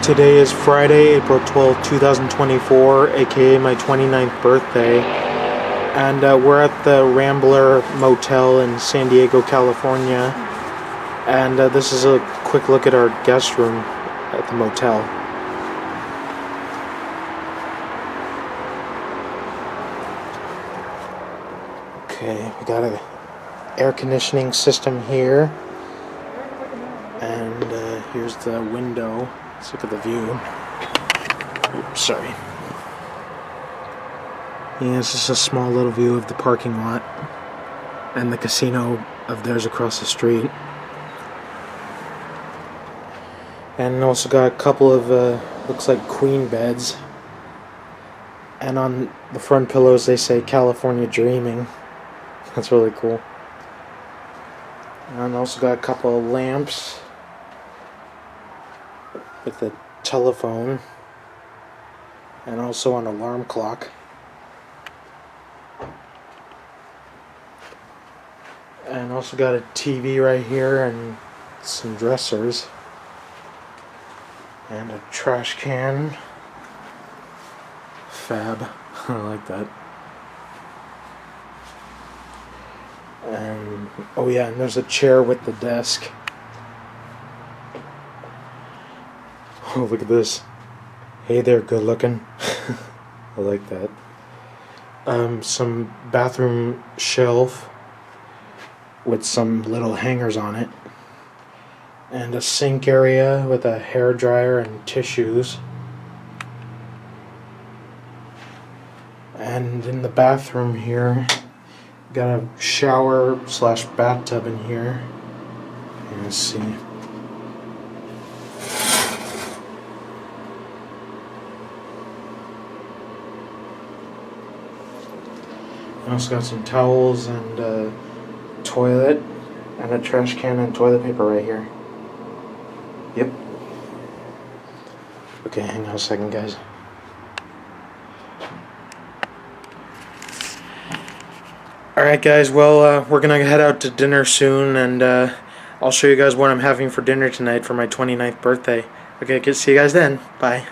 Today is Friday, April 12th, 2024, aka my 29th birthday, and we're at the Rambler Motel in San Diego, California, and this is a quick look at our guest room at the motel. Okay, we got a air conditioning system here, and here's the window. Let's look at the view. Oops, sorry. Yeah, it's just a small little view of the parking lot and the casino of theirs across the street. And also got a couple of looks like queen beds, and on the front pillows they say California Dreaming. That's really cool. And also got a couple of lamps with a telephone and also an alarm clock. And also got a TV right here and some dressers and a trash can. Fab. I like that. And oh yeah, and there's a chair with the desk. Oh, look at this. Hey there, good looking. I like that. Some bathroom shelf with some little hangers on it. And a sink area with a hair dryer and tissues. And in the bathroom here, got a shower slash bathtub in here. Let's see. I also got some towels and a toilet and a trash can and toilet paper right here. Yep. Okay, hang on a second, guys. Alright guys, well, we're gonna head out to dinner soon, and I'll show you guys what I'm having for dinner tonight for my 29th birthday. Okay, see you guys then. Bye.